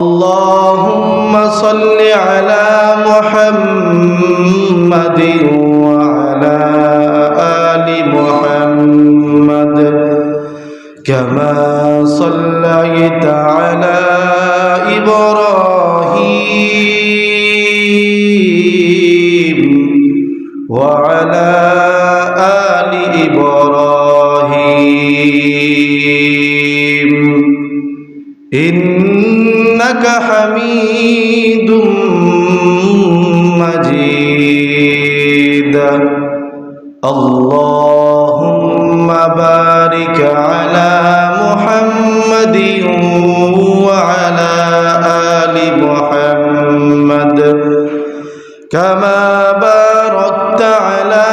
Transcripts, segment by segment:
اللهم صل على محمد وعلى آل محمد كما صليت على إبراهيم وعلى آل إبراهيم إنك حميد مجيد اللهم بارك على محمد وعلى آل محمد كما باركت على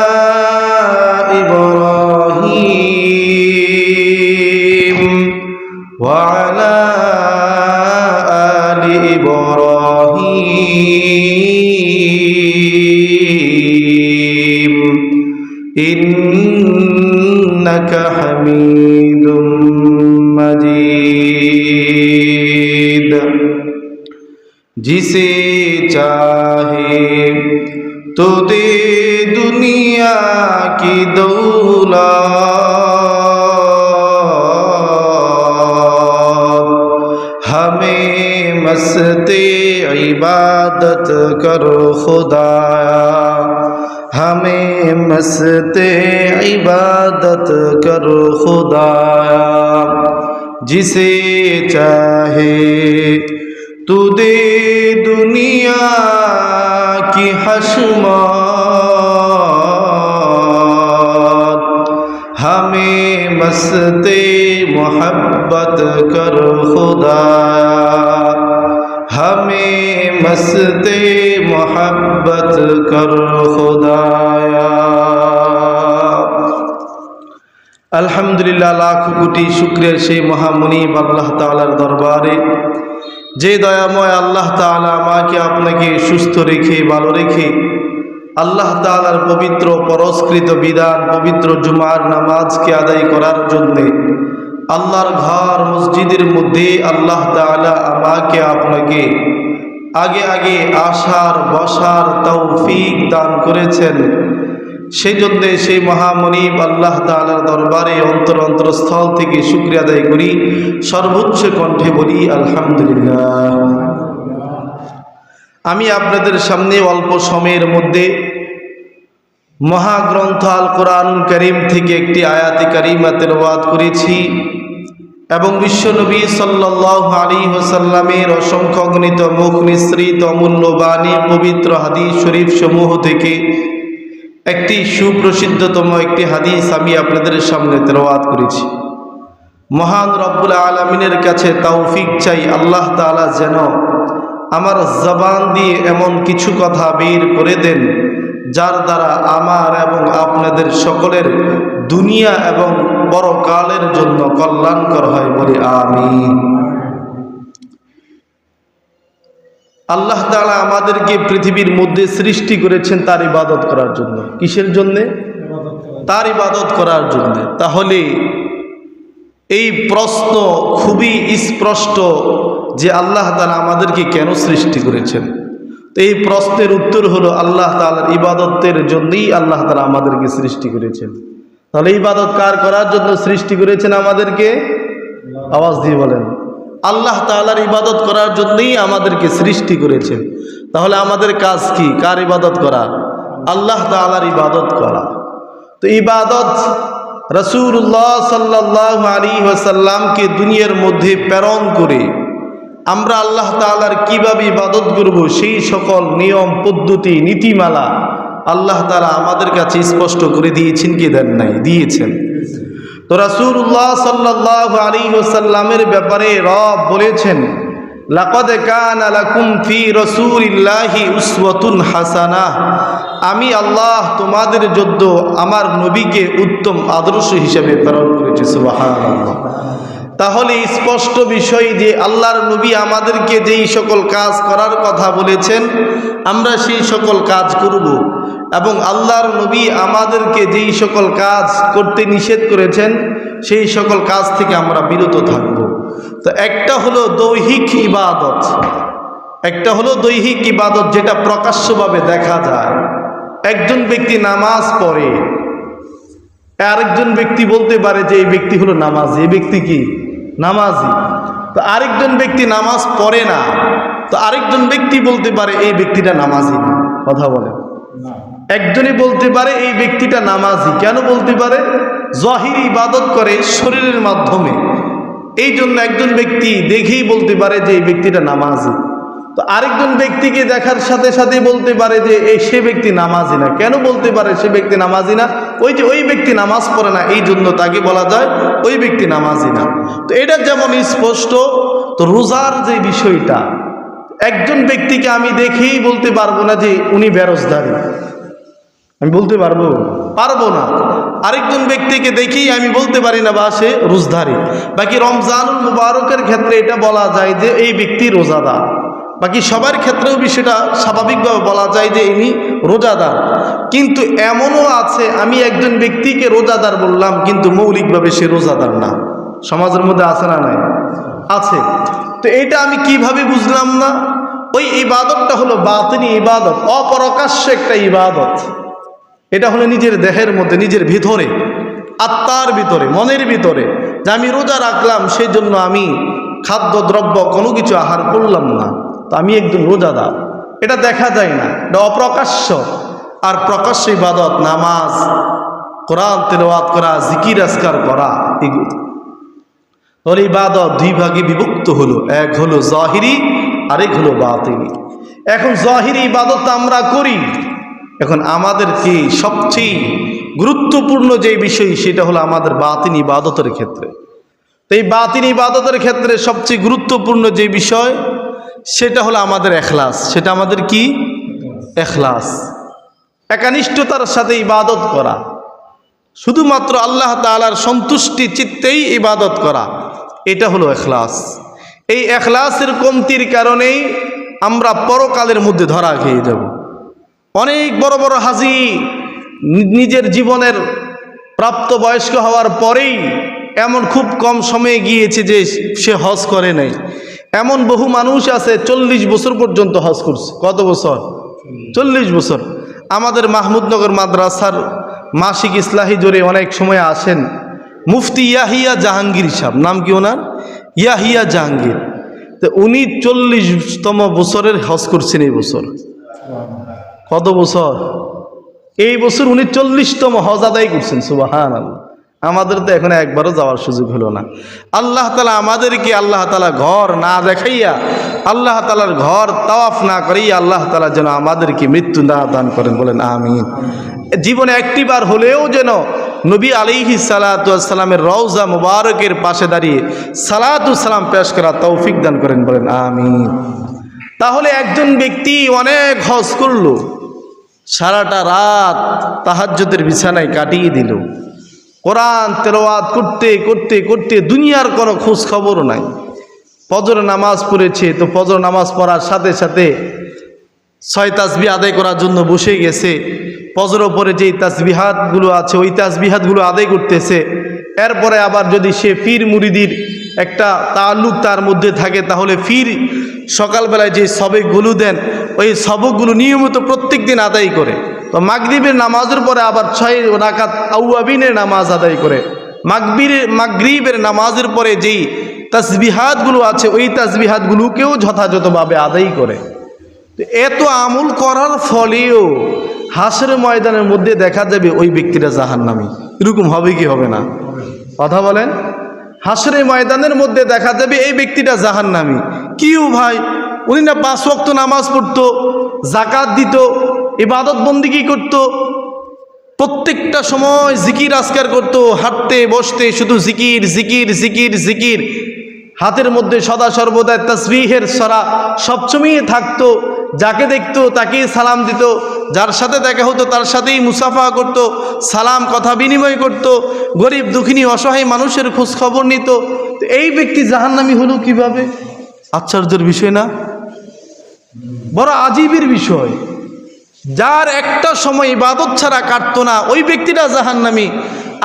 إبراهيم وعلى آل إبراهيم إنك حميد مجيد जिसे चाहे तो दे दुनिया की दौलत हमें मस्ते इबादत करो खुदाया हमें मस्ते इबादत करो खुदाया जिसे चाहे तू दे दुनिया की हशमत हमें मस्ते मोहब्बत कर खुदाया हमें मस्ते मोहब्बत कर खुदाया अल्हम्दुलिल्लाह लाख कोटी शुक्रिया से महामुनीब अल्लाह ताआलार दरबारे যে দয়াময় আল্লাহ তাআলা আমাকে আপনাকে সুস্থ রেখে ভালো রেখে আল্লাহ তাআলার পবিত্র পরস্কৃত বিধান পবিত্র জুমার নামাজকে আদায় করার জন্যে আল্লাহর ঘর মসজিদের মধ্যে আল্লাহ তাআলা আমাকে আপনাকে আগে আগে আসার বসার তৌফিক দান করেছেন সেই জন্য সেই মহামনিব আল্লাহ তাআলার দরবারে অন্তরস্থল থেকে শুকরিয়া আদায় করি সর্বোচ্চ কণ্ঠে বলি আলহামদুলিল্লাহ। আমি আপনাদের সামনে অল্প সময়ের মধ্যে মহাগ্রন্থ আল কোরআনুল কারীম থেকে একটি আয়াতে কারিমা তেলাওয়াত করেছি এবং বিশ্বনবী সাল্লাল্লাহু আলাইহি ওয়াসাল্লামের অসংখ্য গণিত মুখ নিঃসৃত অমূল্য বাণী পবিত্র হাদিস শরীফ সমূহ থেকে একটি সুপ্রসিদ্ধতম একটি হাদিস আমি আপনাদের সামনে তেলাওয়াত করেছি। মহান রব্বুল আলামিনের কাছে তৌফিক চাই আল্লাহ তাআলা যেন আমার জবান দিয়ে এমন কিছু কথা বের করে দেন যার দ্বারা আমার এবং আপনাদের সকলের দুনিয়া এবং পরকালের জন্য কল্যাণকর হয় বলে আমিন। আল্লাহ তাআলা আমাদেরকে পৃথিবীর মধ্যে সৃষ্টি করেছেন তার ইবাদত করার জন্য। কিসের জন্যে? তার ইবাদত করার জন্য। তাহলে এই প্রশ্ন খুবই স্পষ্ট যে আল্লাহ তাআলা আমাদেরকে কেন সৃষ্টি করেছেন। তো এই প্রশ্নের উত্তর হলো আল্লাহ তাআলার ইবাদতের জন্যই আল্লাহ তাআলা আমাদেরকে সৃষ্টি করেছেন। তাহলে ইবাদত কার করার জন্য সৃষ্টি করেছেন আমাদেরকে? আওয়াজ দিয়ে বলেন। আল্লাহ তাআলার ইবাদত করার জন্যই আমাদেরকে সৃষ্টি করেছেন। তাহলে আমাদের কাজ কি? কার ইবাদত করা? আল্লাহ তাআলার ইবাদত করা। তো ইবাদত রাসূলুল্লাহ সাল্লাল্লাহু আলাইহি ওয়াসাল্লামকে দুনিয়ার মধ্যে প্রেরণ করে আমরা আল্লাহ তাআলার কিভাবে ইবাদত করব সেই সকল নিয়ম পদ্ধতি নীতিমালা আল্লাহ তাআলা আমাদের কাছে স্পষ্ট করে দিয়েছেন কি দেন নাই? দিয়েছেন। তো রাসূলুল্লাহ সাল্লাল্লাহু আলাইহি ওয়াসাল্লামের ব্যাপারে রব বলেছেন লাকাদ কানা লাকুম ফি রাসূলিল্লাহি উসওয়াতুন হাসানাহ, আমি আল্লাহ তোমাদের জন্য আমার নবীকে উত্তম আদর্শ হিসেবে প্রেরণ করেছি। সুবহানাল্লাহ। তাহলে স্পষ্ট বিষয় যে আল্লাহর নবী আমাদেরকে যেই সকল কাজ করার কথা বলেছেন আমরা সেই সকল কাজ করব, এবং আল্লাহর নবী আমাদেরকে যেই সকল কাজ করতে নিষেধ করেছেন সেই সকল কাজ থেকে আমরা বিরত থাকব। তো একটা হলো দৈহিক ইবাদত, একটা হলো দৈহিক ইবাদত যেটা প্রকাশ্যভাবে দেখা যায়। একজন ব্যক্তি নামাজ পড়ে, আরেকজন ব্যক্তি বলতে পারে যে এই ব্যক্তি হলো নামাজি, এই ব্যক্তি কি নামাজি। তো আরেকজন ব্যক্তি নামাজ পড়ে না, তো আরেকজন ব্যক্তি বলতে পারে এই ব্যক্তিটা নামাজি না। কথা বলে একজনই বলতে পারে এই ব্যক্তিটা নামাজি। কেন বলতে পারে? জাহিরি ইবাদত করে শরীরের মাধ্যমে, এই জন্য একজন ব্যক্তি দেখেই বলতে পারে যে এই ব্যক্তিটা নামাজি। তো আরেকজন ব্যক্তিকে দেখার সাথে সাথে বলতে পারে যে সে ব্যক্তি নামাজি না। কেন বলতে পারে সে ব্যক্তি নামাজি না? ওই যে ওই ব্যক্তি নামাজ পড়ে না, এই জন্য তাকে বলা যায় ওই ব্যক্তি নামাজি না। তো এটা যেমন স্পষ্ট, তো রোজার যে বিষয়টা, একজন ব্যক্তিকে আমি দেখেই বলতে পারবো না যে উনি বেরোজগারি, আমি বলতে পারবো না। আরেকজন ব্যক্তিকে দেখেই আমি বলতে পারি না বা সে রোজধারী। বাকি রমজানুল মুবারকের ক্ষেত্রে এটা বলা যায় যে এই ব্যক্তি রোজাদার। বাকি সবার ক্ষেত্রেও বিষয়টা স্বাভাবিকভাবে বলা যায় যে ইনি রোজাদার। কিন্তু এমনও আছে আমি একজন ব্যক্তিকে রোজাদার বললাম কিন্তু মৌলিকভাবে সে রোজাদার না। সমাজের মধ্যে আছে না নাই? আছে। তো এটা আমি কিভাবে বুঝলাম না? ওই ইবাদতটা হলো বাতিনি ইবাদত, অপ্রকাশ্য একটা ইবাদত। এটা হলো নিজের দেহের মধ্যে, নিজের ভিতরে, আত্মার ভিতরে, মনের ভিতরে, যে আমি রোজা রাখলাম সেই জন্য আমি খাদ্য দ্রব্য কোনো কিছু আহার করলাম না, তো আমি একজন রোজাদার। এটা দেখা যায় না, এটা অপ্রকাশ্য। আর প্রকাশ্য ইবাদত নামাজ, কোরআন তেলাওয়াত করা, জিকির আজকার করা, এগুলো তাহলে ইবাদত দুই ভাগে বিভক্ত হলো, এক হলো জাহিরি, আরেক হলো বাতিনি। এখন জাহিরি ইবাদত আমরা করি, এখন আমাদের কি সবচেয়ে গুরুত্বপূর্ণ যে বিষয় সেটা হলো আমাদের বাতিনি ইবাদতের ক্ষেত্রে। তো এই বাতিনি ইবাদতের ক্ষেত্রে সবচেয়ে গুরুত্বপূর্ণ যে বিষয় সেটা হলো আমাদের ইখলাস। সেটা আমাদের কি? ইখলাস, একনিষ্ঠতার সাথে ইবাদত করা, শুধুমাত্র আল্লাহ তাআলার সন্তুষ্টি চিত্তেই ইবাদত করা, এটা হলো ইখলাস। এই ইখলাসের কমতির কারণেই আমরা পরকালের মধ্যে ধরা খেয়ে যাব। অনেক বড় বড় হাজি নিজের জীবনের প্রাপ্তবয়স্ক হওয়ার পরেই এমন খুব কম সময়ে গিয়েছে যে সে হজ করে নাই। এমন বহু মানুষ আছে 40 বছর পর্যন্ত হজ করছে। কত বছর? 40 বছর। আমাদের মাহমুদনগর মাদ্রাসার মাসিক ইসলাহি জোরে অনেক সময় আসেন মুফতি ইয়াহিয়া জাহাঙ্গীর সাহেব, নাম কি ওনার? ইয়াহিয়া জাহাঙ্গীর। তো উনি 40তম বছরের হজ করছেন এই বছর। কত বছর? এই বছর উনি 40তম হজ আদায় করছেন। সুবহানাল্লাহ। আমাদের তো এখন একবারও যাওয়ার সুযোগ হলো না। আল্লাহ তাআলা আমাদেরকে আল্লাহ তাআলা ঘর না দেখাইয়া, আল্লাহ তাআলার ঘর তাওয়াফ না করাইয়া আল্লাহ তাআলা যেন আমাদেরকে মৃত্যু না দান করেন, বলেন আমিন। জীবনে একটিবার হলেও যেন নবী আলাইহিস সালাতু ওয়াস সালামের রওজা মুবারকের পাশে দাঁড়িয়ে সালাতু সালাম পেশ করা তৌফিক দান করেন, বলেন আমিন। তাহলে একজন ব্যক্তি অনেক হজ করলো, সারাটা রাত তাহাজ্জুদের বিছানায় কাটিয়ে দিল, কোরআন তেলাওয়াত করতে করতে করতে দুনিয়ার কোনো খোঁজ খবরও নাই। ফজর নামাজ পড়েছে, তো ফজর নামাজ পড়ার সাথে সাথে 6 তাসবিহ আদায় করার জন্য বসে গেছে। ফজর পরে যেই তাসবিহাতগুলো আছে ওই তাসবিহাতগুলো আদায় করতেছে। এরপরে আবার যদি সে পীর মুরিদির একটা তাল্লুক তার মধ্যে থাকে তাহলে পীর সকালবেলায় যে সবকগুলো দেন ওই সবকগুলো নিয়মিত প্রত্যেক দিন আদায় করে। তো মাগরিবের নামাজের পরে আবার 6 রাকাত আউয়াবিনের নামাজ আদায় করে। মাগরিবের নামাজের পরে যেই তাসবিহাতগুলো আছে ওই তাসবিহাতগুলোকেও যথাযথভাবে আদায় করে। তো এত আমল করার ফলেও হাসরের ময়দানের মধ্যে দেখা যাবে ওই ব্যক্তিটা জাহান্নামী। এরকম হবে কি হবে না? কথা বলেন। হাসরের ময়দানের মধ্যে দেখা যাবে এই ব্যক্তিটা জাহান্নামী। কিও ভাই, উনি না 5 ওয়াক্ত নামাজ পড়তো, যাকাত দিত, ইবাদত বন্দেগী করত, প্রত্যেকটা সময় জিকির আজকার করত, হাঁটতে বসতে শুধু জিকির জিকির জিকির জিকির, হাতের মধ্যে সদা সর্বদা তাসবিহের সরা সবসময় থাকতো, যাকে দেখতো তাকেই সালাম দিত, যার সাথে দেখা হতো তার সাথেই মুসাফা করত, সালাম কথা বিনিময় করত, গরিব দুঃখিনী অসহায় মানুষের খোঁজ খবর নিত। এই ব্যক্তি জাহান্নামী হলো কিভাবে? আশ্চর্যের বিষয় না? বড় আজীবের বিষয়। যার একটা সময় ইবাদত ছাড়া কাটতো না ওই ব্যক্তিটা জাহান্নামী।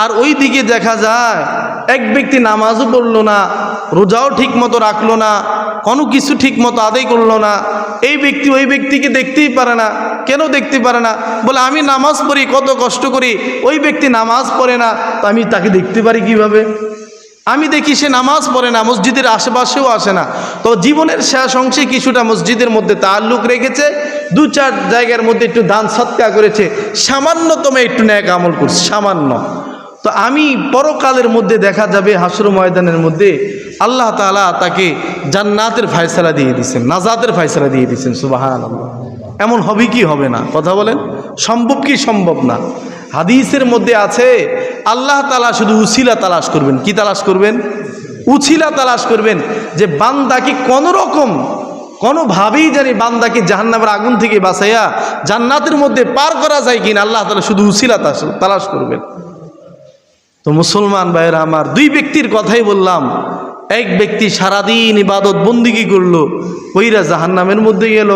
আর ওই দিকে দেখা যায় এক ব্যক্তি নামাজও পড়লো না, রোজাও ঠিক মতো রাখলো না, কোনো কিছু ঠিক মতো আদায় করলো না, এই ব্যক্তি ওই ব্যক্তিকে দেখতেই পারে না। কেন দেখতে পারে না? বলে আমি নামাজ পড়ি, কত কষ্ট করি, ওই ব্যক্তি নামাজ পড়ে না, তো আমি তাকে দেখতে পারি কিভাবে? আমি দেখি সে নামাজ পড়ে না, মসজিদের আশেপাশেও আসে না, তো জীবনের শেষ অংশে কিছুটা মসজিদের মধ্যে তাল্লুক রেখেছে, 2-4 জায়গার মধ্যে একটু দান সৎকা করেছে, সামান্যতম একটু নেক আমল করছে, সামান্য। তো আমি পরকালের মধ্যে দেখা যাবে হাসর ময়দানের মধ্যে আল্লাহ তাআলা তাকে জান্নাতের ফয়সালা দিয়ে দিয়েছেন, নাজাতের ফয়সালা দিয়ে দিয়েছেন। সুবহানাল্লাহ। এমন হবে কি হবে না? কথা বলেন, সম্ভব কি সম্ভব না? হাদিসের মধ্যে আছে আল্লাহ তাআলা শুধু উছিলা তালাশ করবেন। কি তালাশ করবেন? উছিলা তালাশ করবেন, যে বান্দাকে কোনো রকম কোনোভাবেই জানি বান্দাকে জাহান্নামের আগুন থেকে বাঁচাইয়া জান্নাতের মধ্যে পার করা যায় কিনা আল্লাহ তাআলা শুধু উছিলা তালাশ করবেন। তো মুসলমান ভাইয়েরা আমার, 2 ব্যক্তির কথাই বললাম। এক ব্যক্তি সারাদিন ইবাদত বন্দিগি করলো, ওইরা জাহান্নামের মধ্যে গেল।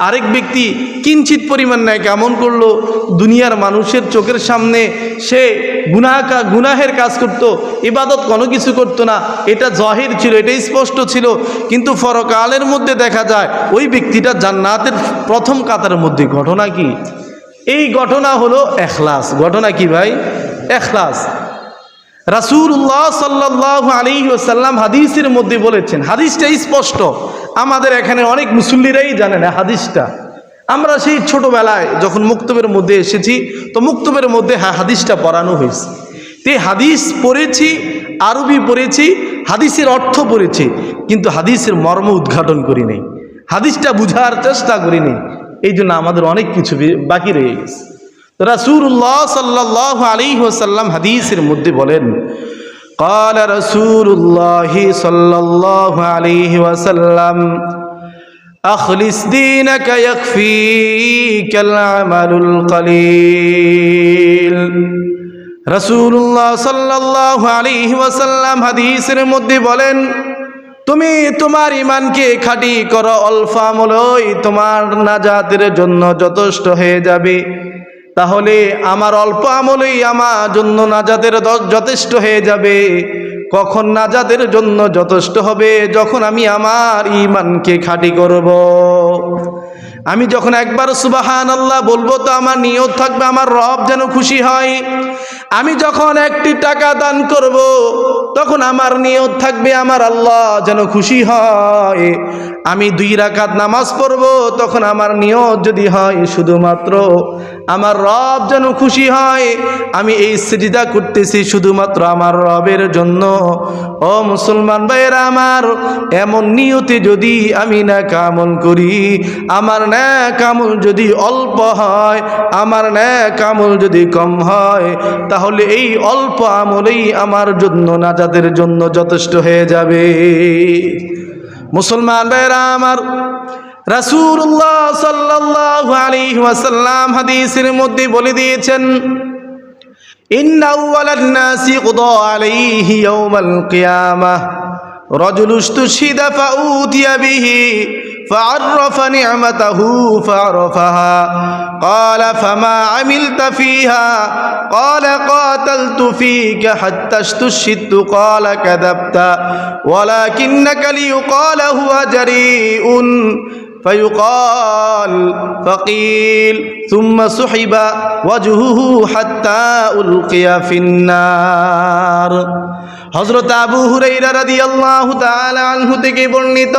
আরেক ব্যক্তি কিঞ্চিত পরিমাণ নেয় কেমন করলো, দুনিয়ার মানুষের চোখের সামনে সে গুনাহের কাজ করত, ইবাদত কোনো কিছু করতো না, এটা জাহির ছিল, এটা স্পষ্ট ছিল, কিন্তু পরকালের মধ্যে দেখা যায় ওই ব্যক্তিটা জান্নাতের প্রথম কাতারের মধ্যে। ঘটনা কি? এই ঘটনা হলো ইখলাস। ঘটনা কি ভাই? ইখলাস। রাসূলুল্লাহ সাল্লাল্লাহু আলাইহি ওয়াসাল্লাম হাদিসের মধ্যে বলেছেন, হাদিসটা স্পষ্ট, আমাদের এখানে অনেক মুসল্লিরাই জানে না হাদিসটা। আমরা সেই ছোটবেলায় যখন মুক্তবের মধ্যে এসেছি, তো মুক্তবের মধ্যে হাদিসটা পড়ানো হয়েছে। তে হাদিস পড়েছি, আরবি পড়েছি, হাদিসের অর্থ পড়েছি, কিন্তু হাদিসের মর্ম উদ্ঘাটন করি নাই, হাদিসটা বুঝার চেষ্টা করি নাই। এই জন্য আমাদের অনেক কিছু বাকি রয়ে গেছে। রাসূলুল্লাহ সাল্লাল্লাহু আলাইহি ওয়াসাল্লাম হাদিসের মধ্যে বলেন, قال رسول الله صلى الله عليه وسلم أخلص دينك يكفيك العمل القليل। রাসূলুল্লাহ সাল্লাল্লাহু আলাইহি ওয়াসাল্লাম হাদিসের মধ্যে বলেন, তুমি তোমার ঈমানকে খাঁটি করো, অল্প আমলই তোমার নাজাতের জন্য যথেষ্ট হয়ে যাবে। তাহলে আমার অল্প আমলেই আমার জন্য নাজাতের যথেষ্ট হয়ে যাবে। কখন নাজাতের জন্য যথেষ্ট হবে? যখন আমি আমার ঈমানকে খাঁটি করব। আমি যখন একবার সুবহানাল্লাহ বলবো, তো আমার নিয়ত থাকবে আমার রব যেন খুশি হয়। আমি যখন 1টি টাকা দান করব, তখন আমার নিয়ত থাকবে আমার আল্লাহ যেন খুশি হয়। আমি 2 রাকাত নামাজ পড়ব, তখন আমার নিয়ত যদি হয় শুধুমাত্র আমার রব যেন খুশি হয়। আমি এই সিজদা করতেছি শুধুমাত্র আমার রবের জন্য। ও মুসলমান ভাইয়েরা আমার, এমন নিয়তে যদি আমি নেক আমল করি, আমার নেক আমল যদি অল্প হয়, আমার নেক আমল যদি কম হয়, তাহলে এই অল্প আমলেই আমার জন্য নাজাতের জন্য যথেষ্ট হয়ে যাবে। মুসলমান ভাইয়েরা আমার, রাসূলুল্লাহ সাল্লাল্লাহু আলাইহি ওয়াসাল্লাম হাদিসের মধ্যে বলে দিয়েছেন, ইন্না আউওয়ালান নাসি কুদা আলাইহি ইয়াউমাল কিয়ামাহ রাজুলু ইসতুশহিদা ফাউতিয়া বিহি فعرف نعمته فعرفها قال فما عملت فيها قال قاتلت فيك حتى استشهدت قال كذبت ولكنك ليقال هو جريء فيقال فقيل ثم سحب وجهه حتى ألقي في النار। হযরত আবু হুরায়রা রাদিয়াল্লাহু তাআলা আনহু থেকে বর্ণিত,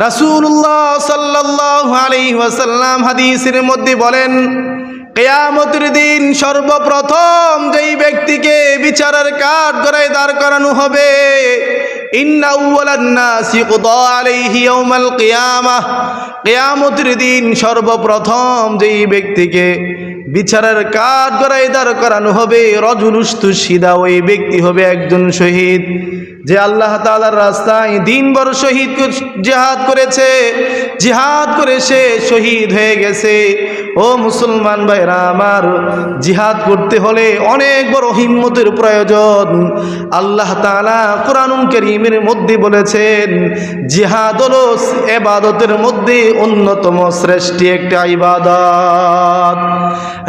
রাসূলুল্লাহ সাল্লাল্লাহু আলাইহি ওয়াসাল্লাম হাদিসের মধ্যে বলেন, কিয়ামতের দিন সর্বপ্রথম যেই ব্যক্তিকে বিচারের কাঠগড়ায় দাঁড় করানো হবে, ইন্না আউওয়ালান নাসি কুদা আলাইহি ইয়াউমাল কিয়ামাহ, কিয়ামতের দিন সর্বপ্রথম যেই ব্যক্তিকে বিচারের কাঠগড়ায় দাঁড় করানো হবে, রাজুলু ইসতুশহিদা, ওই ব্যক্তি হবে একজন শহীদ, যে আল্লাহ তাআলার রাস্তায় দিনভর জিহাদ করেছে, জিহাদ করে সে শহীদ হয়ে গেছে। ও মুসলমান ভাইরা আমার, জিহাদ করতে হলে অনেক বড় হিম্মতের প্রয়োজন। আল্লাহ তাআলা কোরআনুল কারীমের মধ্যে বলেছেন, জিহাদ হলো ইবাদতের মধ্যে অন্যতম শ্রেষ্ঠ একটা ইবাদত।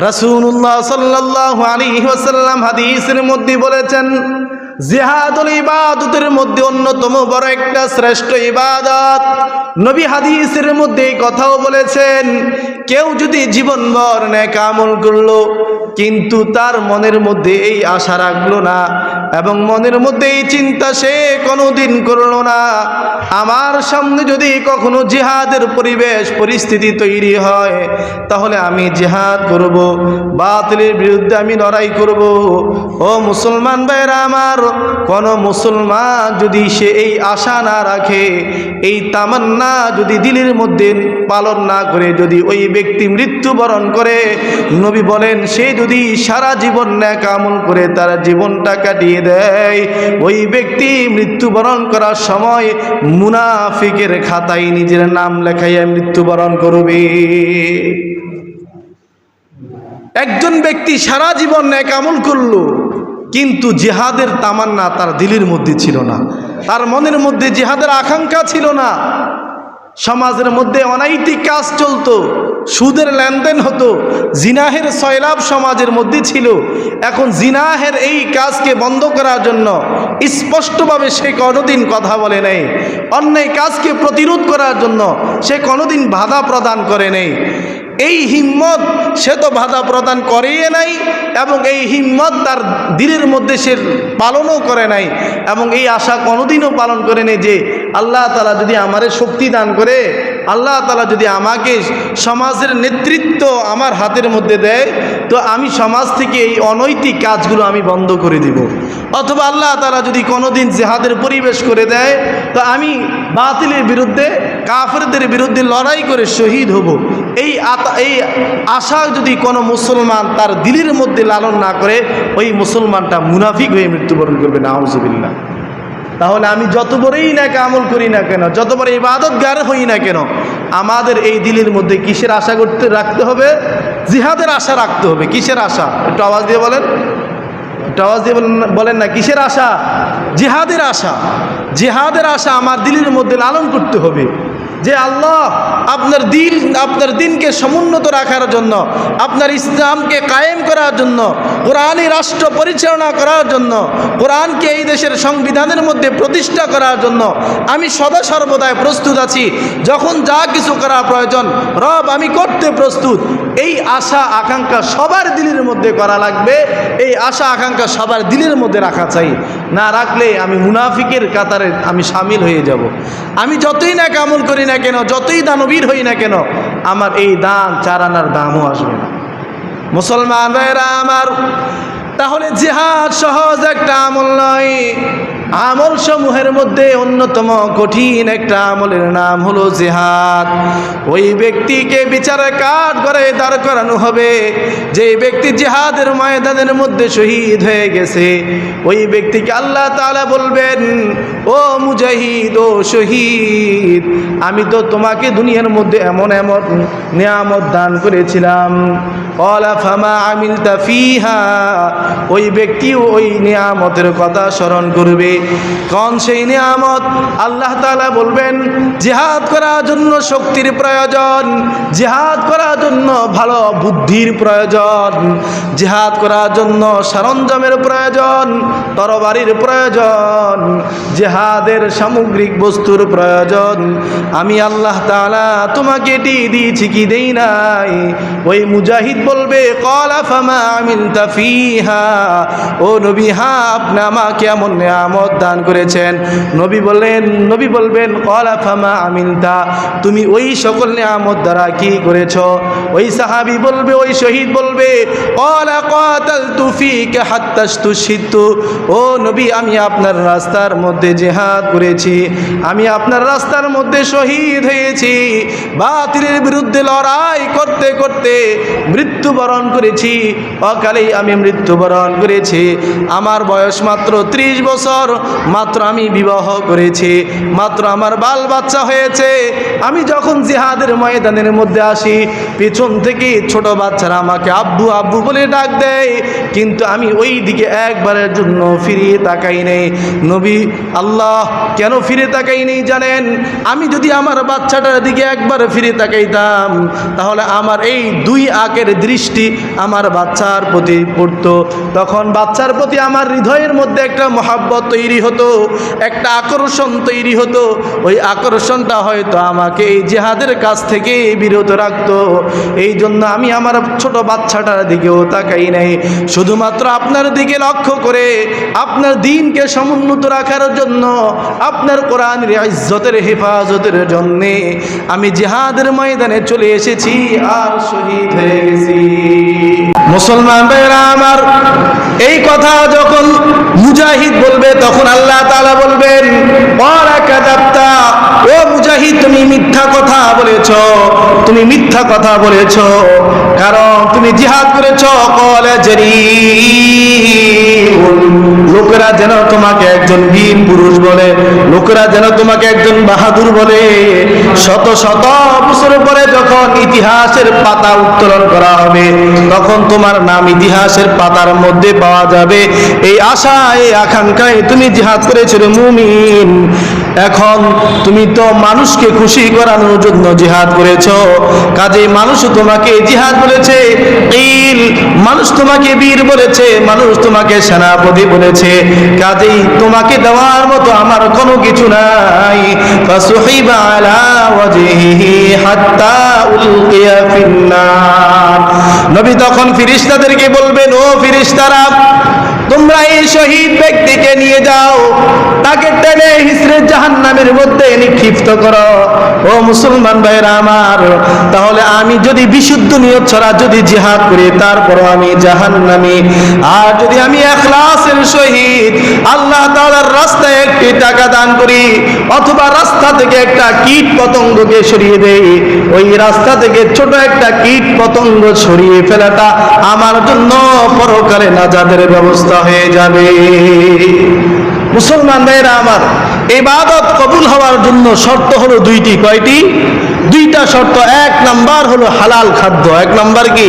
রাসূলুল্লাহ সাল্লাল্লাহু আলাইহি ওয়াসাল্লাম হাদিসের মধ্যে বলেছেন, জিহাদুল ইবাদতের মধ্যে অন্যতম বড় একটা শ্রেষ্ঠ ইবাদত। নবী হাদিসের মধ্যে এই কথাও বলেছেন, কেউ যদি জীবনভর নেক আমল করলো কিন্তু তার মনের মধ্যে এই আশা রাখলো না এবং মনের মধ্যে এই চিন্তা সে কোনোদিন করলো না, আমার সামনে যদি কখনো জিহাদের পরিবেশ পরিস্থিতি তৈরি হয় তাহলে আমি জিহাদ করব, বাতিলের বিরুদ্ধে আমি লড়াই করব। ও মুসলমান ভাইরা আমার, কোন মুসলমান যদি সে এই আশা না রাখে, এই তামান্না যদি দিলের মধ্যে পালন না করে, যদি ওই ব্যক্তি মৃত্যুবরণ করে, নবী বলেন সে যদি সারা জীবন নেক আমল করে তার জীবনটা কাটিয়ে দেয়, ওই ব্যক্তি মৃত্যুবরণ করার সময় মুনাফিকের খাতায় নিজের নাম লেখাইয়া মৃত্যুবরণ করবে। একজন ব্যক্তি সারা জীবন নেক আমল করলো কিন্তু জিহাদের তামান্না তার দিলের মধ্যে ছিল না, তার মনের মধ্যে জিহাদের আকাঙ্ক্ষা ছিল না। সমাজের মধ্যে অনৈতিক কাজ চলতো, সুদের লেনদেন হতো, জিনাহের সয়লাভ সমাজের মধ্যে ছিল। এখন জিনাহের এই কাজকে বন্ধ করার জন্য স্পষ্টভাবে সে কোনোদিন কথা বলে নেই, অন্যায় কাজকে প্রতিরোধ করার জন্য সে কোনোদিন বাধা প্রদান করে নেই। এই হিম্মত সে তো বাধা প্রদান করেই নাই এবং এই হিম্মত তার দিলের মধ্যে সে পালনও করে নাই এবং এই আশা কোনোদিনও পালন করে নেই যে আল্লাহ তাআলা যদি আমারে শক্তি দান করে, আল্লাহ তাআলা যদি আমাকে সমাজের নেতৃত্ব আমার হাতের মধ্যে দেয়, তো আমি সমাজ থেকে এই অনৈতিক কাজগুলো আমি বন্ধ করে দিব। অথবা আল্লাহ তাআলা যদি কোনোদিন জিহাদের পরিবেশ করে দেয়, তো আমি বাতিলের বিরুদ্ধে, কাফেরদের বিরুদ্ধে লড়াই করে শহীদ হব। এই আশা যদি কোনো মুসলমান তার দিলের মধ্যে লালন না করে, ওই মুসলমানটা মুনাফিক হয়ে মৃত্যুবরণ করবে, নাউজুবিল্লাহ। তাহলে আমি যত বড়ই নেক আমল করি না কেন, যত বড় ইবাদতগার হই না কেন, আমাদের এই দিলের মধ্যে কিসের আশা রাখতে হবে? জিহাদের আশা রাখতে হবে। কিসের আশা? একটু আওয়াজ দিয়ে বলেন, একটু আওয়াজ দিয়ে বলেন না, কিসের আশা? জিহাদের আশা। জিহাদের আশা আমার দিলের মধ্যে লালন করতে হবে যে আল্লাহ আপনার দিনকে সমুন্নত রাখার জন্য, আপনার ইসলামকে কায়েম করার জন্য, কোরআনী রাষ্ট্র পরিচালনা করার জন্য, কোরআনকে এই দেশের সংবিধানের মধ্যে প্রতিষ্ঠা করার জন্য আমি সদা সর্বদাই প্রস্তুত আছি। যখন যা কিছু করা প্রয়োজন রব আমি করতে প্রস্তুত। এই আশা আকাঙ্ক্ষা সবার দিলের মধ্যে করা লাগবে, এই আশা আকাঙ্ক্ষা সবার দিলের মধ্যে রাখা চাই। না রাখলে আমি মুনাফিকের কাতারে আমি সামিল হয়ে যাব। আমি যতই না আমল করি না কেন, যতই দানবীর হই না কেন, আমার এই দান 4 আনার দামও আসবে না। মুসলমান ভাইরা আমার, তাহলে জিহাদ সহজ একটা আমল নয়। আমল সমূহের মধ্যে অন্যতম কঠিন একটা আমলের নাম হলো জিহাদ। ওই ব্যক্তিকে বিচারে কাঠ করে দাঁড় করানো হবে যে ব্যক্তি জিহাদের ময়দানের মধ্যে শহীদ হয়ে গেছে। ওই ব্যক্তিকে আল্লাহ তাআলা বলবেন, ও মুজাহিদ, ও শহীদ, আমি তো তোমাকে দুনিয়ার মধ্যে এমন এমন নিয়ামত দান করেছিলাম। ক্বালা ফামা আমিলতা ফিহা। ওই ব্যক্তিও ওই নিয়ামতের কথা স্মরণ করবে। কোন সেই নিয়ামত? আল্লাহ তাআলা বলবেন, জিহাদ করার জন্য শক্তির প্রয়োজন, জিহাদ করার জন্য ভালো বুদ্ধির প্রয়োজন, জিহাদ করার জন্য সরঞ্জামের প্রয়োজন, তরবারির প্রয়োজন, জিহাদের সামগ্রিক বস্তুর প্রয়োজন। আমি আল্লাহ তাআলা তোমাকে এটি দিয়েছি কি দেই নাই? ওই মুজাহিদ বলবে, ক্বালা ফামা আমিলতা ফিহা। ও নবী, হ্যাঁ, আপনি আমাকে এমন নিয়ামত দান করেছেন। নবী বলবেন, ক্বালা ফামা আমিলতা, তুমি ওই সকল নিয়ামত দ্বারা কি করেছো? ওই সাহাবী বলবে, ওই শহীদ বলবে, ক্বালা কাতালতু ফিকা হাত্তা ইসতুশহিদতু। ও নবী, আমি আপনার রাস্তার মধ্যে জিহাদ করেছি, আমি আপনার রাস্তার মধ্যে শহীদ হয়েছি, বাতিলের বিরুদ্ধে লড়াই করতে করতে মৃত্যুবরণ করেছি, অকালেই আমি মৃত্যুবরণ করেছি। আমার বয়স মাত্র 30 বছর, মাত্র আমি বিবাহ করেছি, মাত্র আমার বাল বাচ্চা হয়েছে। আমি যখন জিহাদের ময়দানের মধ্যে আসি পেছন থেকে ছোট বাচ্চারা আমাকে আব্বু আব্বু বলে ডাক দেয়, কিন্তু আমি ওই দিকে একবারের জন্য ফিরিয়ে তাকাই নেই। নবী আল্লাহ কেন ফিরে তাকাই নেই জানেন? আমি যদি আমার বাচ্চাটার দিকে একবার ফিরে তাকাইতাম তাহলে আমার এই দুই আঁখের দৃষ্টি আমার বাচ্চার প্রতি পড়তো, তখন বাচ্চার প্রতি আমার হৃদয়ের মধ্যে একটা মহাব্বত তৈরি হতো, একটা আকর্ষণ তৈরি হতো। ওই আকর্ষণটা হয়তো আমাকে এই জিহাদের কাছ থেকে বিরত রাখতো। এই জন্য আমি আমার ছোট বাচ্চাটার দিকেও তাকাই নাই, শুধুমাত্র আপনার দিকে লক্ষ্য করে আপনার দ্বীনকে সমুন্নত রাখার জন্য, আপনার কোরআনের ইজ্জতের হেফাজতের জন্যে আমি জিহাদের ময়দানে চলে এসেছি আর শহীদ হয়ে গেছি। মুসলমান ভাইরা আমার, এই কথা যখন মুজাহিদ বলবে তখন আল্লাহ তাআলা বলবেন ওয়া কাযাবতা, ও মুজাহিদ তুমি মিথ্যা কথা বলেছো, তুমি মিথ্যা কথা বলেছো, কারণ তুমি জিহাদ করেছো। ক্বালা জারীউন, লোকেরা যেন তোমাকে একজন বীর পুরুষ বলে, লোকেরা যেন তোমাকে একজন বাহাদুর বলে। শত শত বছর পরে যখন ইতিহাসের পাতা উত্তোলন করা হবে তখন তোমার নাম ইতিহাসের পাতার মধ্যে পাওয়া যাবে। এই আশা, এই আকাঙ্ক্ষায় তুমি জিহাদ করেছো রে মুমিন। এখন তুমি তো মানুষকে খুশি করানোর জন্য জিহাদ করেছো, কাজেই মানুষ তোমাকে জিহাদ বলেছে, মানুষ তোমাকে বীর বলেছে, মানুষ তোমাকে সেনাপতি বলেছে, কাজেই তোমাকে দেওয়ার মতো আমার কোনো কিছু নাই। ফাসুহিবা আলা ওয়াজহিহি হাত্তা উলকিয়া ফিন্নার। নবী তখন ফেরেশতাদেরকে বলবেন, ও ফেরেশতারা তোমরা এই শহীদ ব্যক্তিকে নিয়ে যাও, তাকে টেনে হিসড়ে জাহান্নামের মধ্যে নিক্ষিপ্ত করো। ও মুসলমান ভাইরা আমার, তাহলে আমি যদি বিশুদ্ধ নিয়ত ছাড়া যদি জিহাদ করি তারপরও আমি জাহান্নামী, আর যদি আমি ইখলাসের সহিত আল্লাহ তাআলার রাস্তায় একটি টাকা দান করি অথবা রাস্তা থেকে একটা কীট পতঙ্গকে সরিয়ে দেই, ওই রাস্তা থেকে ছোট একটা কীট পতঙ্গ সরিয়ে ফেলাটা আমার জন্য পরকালে নাজাতের ব্যবস্থা হয়ে যাবে। মুসলমান ভাইরা আমার, ইবাদত কবুল হওয়ার জন্য শর্ত হলো দুইটি। কয়টি? দুইটা শর্ত। এক নাম্বার হলো হালাল খাদ্য। এক নাম্বার কি?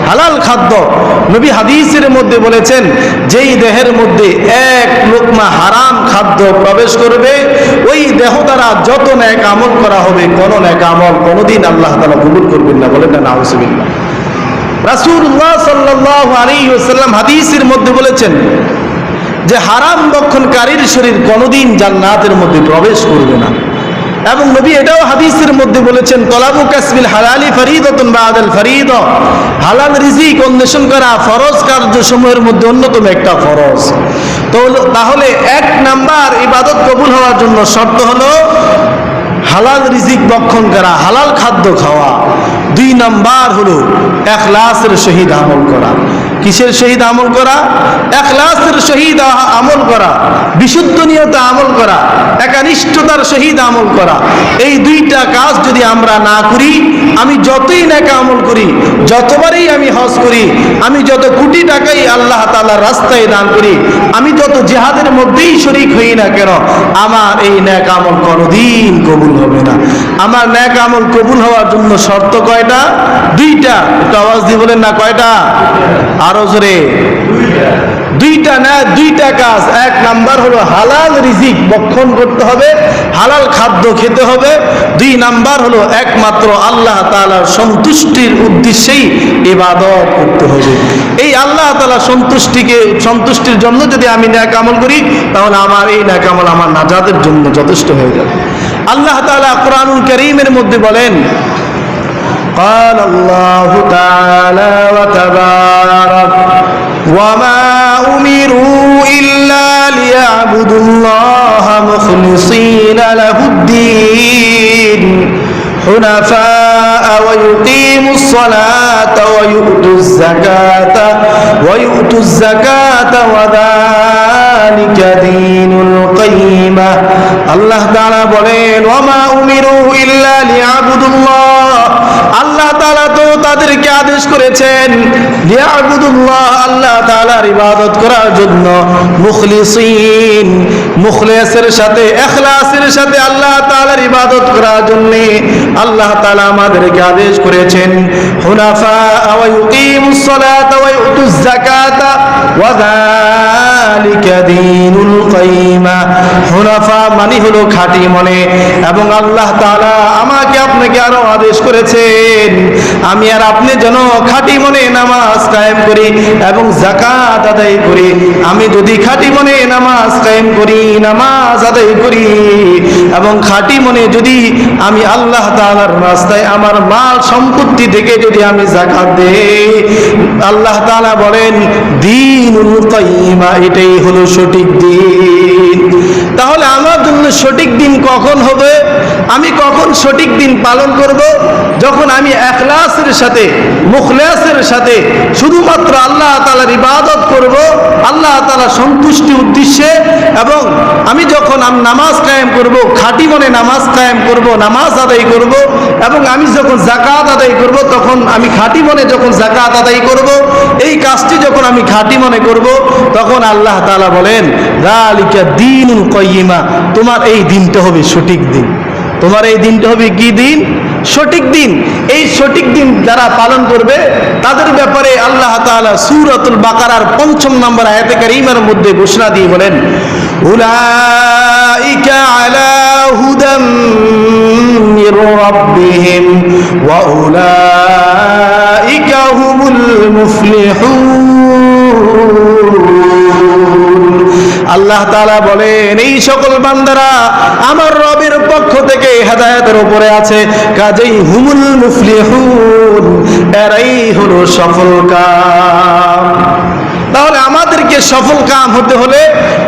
হালাল খাদ্য। নবী হাদিসের মধ্যে বলেছেন, যেই দেহের মধ্যে এক লোকমা হারাম খাদ্য প্রবেশ করবে ওই দেহ দ্বারা যত নেক আমল করা হবে কোন নেক আমল কোনদিন আল্লাহ তাআলা কবুল করবেন না। বলেন না নাউজুবিল্লাহ। রাসূলুল্লাহ সাল্লাল্লাহু আলাইহি ওয়াসাল্লাম হাদিসের মধ্যে বলেছেন যে হারাম ভক্ষণকারীর শরীর কোনদিন জান্নাতের মধ্যে প্রবেশ করবে না। এবং নবী এটাও হাদিসের মধ্যে বলেছেন, তলাবু কাসবিল হালালি ফরিদাতুন বাদাল ফরিদা, হালাল রিজিক অন্বেষণ করা ফরজ কার্যসমূহের মধ্যে অন্যতম একটা ফরজ। তো তাহলে এক নাম্বার ইবাদত কবুল হওয়ার জন্য শর্ত হলো হালাল রিজিক ভক্ষণ করা, হালাল খাদ্য খাওয়া। দুই নাম্বার হলো ইখলাসের সহিত আমল করা। কিসের সহিত আমল করা? ইখলাসের সহিত আমল করা, বিশুদ্ধ নিয়তে আমল করা, একনিষ্ঠতার সহিত আমল করা। এই দুইটা কাজ যদি আমরা না করি, আমি যতই নেক আমল করি, যতবারই আমি হজ করি, আমি যত কোটি টাকাই আল্লাহ তাআলার রাস্তায় দান করি, আমি যত জিহাদের মধ্যেই শরীক হই না কেন, আমার এই নেক আমল কোনোদিন কবুল হবে না। আমার নেক আমল কবুল হওয়ার জন্য শর্ত কয়টা? দুইটা। একটু আওয়াজ দিয়ে বলেন না কয়টা? আরো জোরে। দুইটা না, দুইটা কাজ। এক নাম্বার হলো হালাল রিজিক ভক্ষণ করতে হবে, হালাল খাদ্য খেতে হবে। দুই নাম্বার হলো একমাত্র আল্লাহ তাআলার সন্তুষ্টির উদ্দেশ্যেই ইবাদত করতে হবে। এই আল্লাহ তাআলা সন্তুষ্টির জন্য যদি আমি নেক আমল করি তাহলে আমার এই নেক আমল আমার নাজাতের জন্য যথেষ্ট হয়ে যাবে। আল্লাহ তাআলা কোরআনুল কারীমের মধ্যে বলেন, قال الله تعالى وتبارك وما أمروا إلا ليعبدوا الله مخلصين له الدين حنفاء ويقيموا الصلاة ويؤتوا الزكاة وذلك دين القيمة। الله تعالى বলেন وما أمروا إلا ليعبدوا الله, আল্লাহ তাআলা তো তাদেরকে আদেশ করেছেন লিয়াবুদুল্লাহ, আল্লাহ তাআলার ইবাদত করার জন্য, মুখলিসিন, মুখলিসের সাথে, ইখলাসের সাথে আল্লাহ তাআলার ইবাদত করার জন্য আল্লাহ তাআলা আমাদেরকে আদেশ করেছেন, হুনাফা ওয়া ইউকিমুস সালাতা ওয়া ইউতুজ যাকাতা ওয়া যালিকা দীনুল কাইয়্যিমা। হুনাফা মানে হলো খাঁটি মনে, এবং আল্লাহ তাআলা আমাকে আপনাকে আরো আদেশ করেছেন আমি আর আপনি যেন খাঁটি মনে নামাজ কায়েম করি এবং যাকাত আদায় করি। আমি যদি খাঁটি মনে নামাজ কায়েম করি, নামাজ আদায় করি এবং খাঁটি মনে যদি আমি আল্লাহ তাআলার রাস্তায় আমার মাল সম্পত্তি থেকে যদি আমি যাকাত দেই, আল্লাহ তাআলা বলেন দীনুল কাইয়্যিমা, এটাই হলো সঠিক দিন। তাহলে আমার জন্য সঠিক দিন কখন হবে? আমি কখন সঠিক দিন পালন করব? যখন আমি ইখলাসের সাথে, মুখলিসের সাথে শুধুমাত্র আল্লাহ তাআলার ইবাদত করব, আল্লাহ তাআলার সন্তুষ্টি উদ্দেশ্যে, এবং আমি যখন নামাজ কায়েম করব, খাঁটি মনে নামাজ কায়েম করব, নামাজ আদায় করব, এবং আমি যখন যাকাত আদায় করব, তখন আমি খাঁটি মনে যখন যাকাত আদায় করব, এই কাজটি যখন আমি খাঁটি মনে করব, তখন আল্লাহ তাআলা বলেন যালিকা দীনুল কাইয়্যিমা, তোমার এই দিনটা হবে সঠিক দিন। তোমার এই দিনটা হবে কি দিন? সঠিক দিন। এই সঠিক দিন যারা পালন করবে তাদের ব্যাপারে আল্লাহ তাআলা সূরাতুল বাকারার ৫ম নম্বর আয়াতে কারীমার মধ্যে ঘোষণা দিয়ে বলেন, উলাইকা আলা হুদাম মির রাব্বিহিম ওয়া উলাইকা হুমুল মুফলিহুন। আল্লাহ তাআলা বলেন এই সকল বান্দারা আমার রবের পক্ষ থেকে হেদায়েতের উপরে আছে, কাজেই হুমুল মুফলিহুন, এরাই হলো সফল কাম। তাহলে আমাদেরকে সফল কাম হতে হলে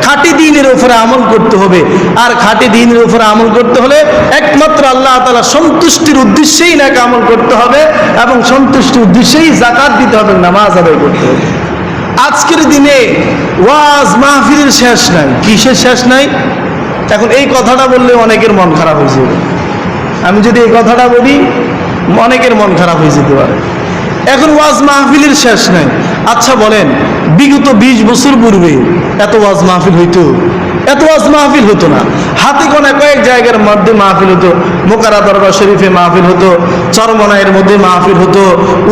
খাঁটি দ্বীনের উপরে আমল করতে হবে, আর খাঁটি দ্বীনের উপরে আমল করতে হলে একমাত্র আল্লাহ তাআলা সন্তুষ্টির উদ্দেশ্যেই নাকি আমল করতে হবে, এবং সন্তুষ্টির উদ্দেশ্যেই যাকাত দিতে হবে, নামাজ আদায় করতে হবে। আজকের দিনে ওয়াজ মাহফিলের শেষ নাই। কিসের শেষ নাই? এখন এই কথাটা বললে অনেকের মন খারাপ হয়ে যাবে। আমি যদি এই কথাটা বলি অনেকের মন খারাপ হয়ে যেতে পারে। এখন ওয়াজ মাহফিলের শেষ নাই। আচ্ছা বলেন, বিগত 20 বছর পূর্বে এত ওয়াজ মাহফিল হইতো? এত ওয়াজ মাহফিল হতো না। হাতে গোনা কয়েক জায়গার মধ্যে মাহফিল হতো। মোকারা দরবার শরীফে মাহফিল হতো, চরমনাইয়ের মধ্যে মাহফিল হতো,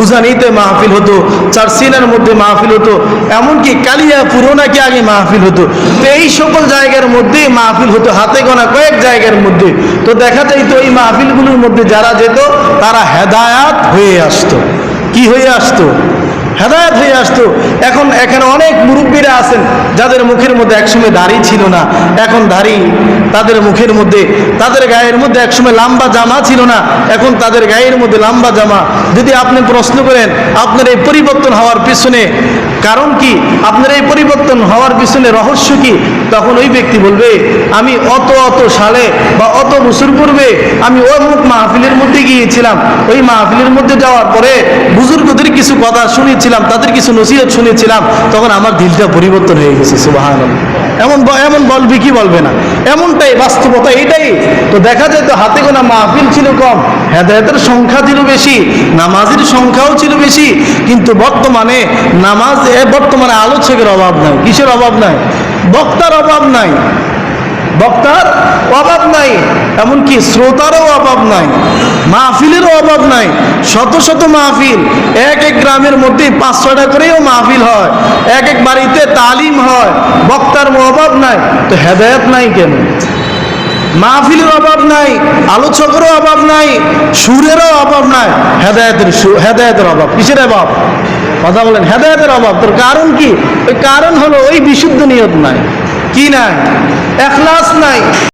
উজানিতে মাহফিল হতো, চারসিনার মধ্যে মাহফিল হতো, এমনকি কালিয়াপুরও নাকি আগে মাহফিল হতো। তো এই সকল জায়গার মধ্যে মাহফিল হতো, হাতে গোনা কয়েক জায়গার মধ্যে। তো দেখা যাইতো এই মাহফিলগুলোর মধ্যে যারা যেত তারা হেদায়াত হয়ে আসতো। কি হয়ে আসতো? হেদায়েত হয়ে আসতো। এখন এখানে অনেক মুরব্বীরা আছেন যাদের মুখের মধ্যে একসময় দাড়ি ছিল না, এখন দাড়ি তাদের মুখের মধ্যে, তাদের গায়ের মধ্যে একসময় লম্বা জামা ছিল না, এখন তাদের গায়ের মধ্যে লম্বা জামা। যদি আপনি প্রশ্ন করেন আপনার এই পরিবর্তন হওয়ার পিছনে কারণ কি, আপনার এই পরিবর্তন হওয়ার পিছনে রহস্য কি, তখন ওই ব্যক্তি বলবে আমি অত সালে বা অত বছর পূর্বে আমি অমুক মাহফিলের মধ্যে গিয়েছিলাম, ওই মাহফিলের মধ্যে যাওয়ার পরে বুজুর্গদের কিছু কথা শুনেছিলাম, তাদের কিছু নসিহত শুনেছিলাম, তখন আমার দিলটা পরিবর্তন হয়ে গেছে। সুবহানাল্লাহ। এমন বলবে কি বলবে না, এমনটাই বাস্তবতা, এইটাই তো। দেখা যায় তো হাতে গোনা মাহফিল ছিল কম, হেদায়েতের সংখ্যা ছিল বেশি, নামাজের সংখ্যাও ছিল বেশি, কিন্তু বর্তমানে বর্তমানে আলোচকের অভাব নাই। কিসের অভাব নাই? বক্তার অভাব নাই, বক্তার অভাব নাই, এমনকি শ্রোতারও অভাব নাই, মাহফিলেরও অভাব নাই। শত শত মাহফিল, এক এক গ্রামের মধ্যে 5-6টা করেও মাহফিল হয়, এক এক বাড়িতে তালিম হয়, বক্তার অভাব নাই। তো হেদায়েত নাই কেন? মাহফিলের অভাব নাই, আলোচকেরও অভাব নাই, সুরেরও অভাব নাই, হেদায়েতের অভাব। কিসের অভাব? কথা বলেন, হেদায়েতের অভাব। তোর কারণ কি? ওই কারণ হলো ওই বিশুদ্ধ নিয়ত নাই। কি নাই? ইখলাস নাই।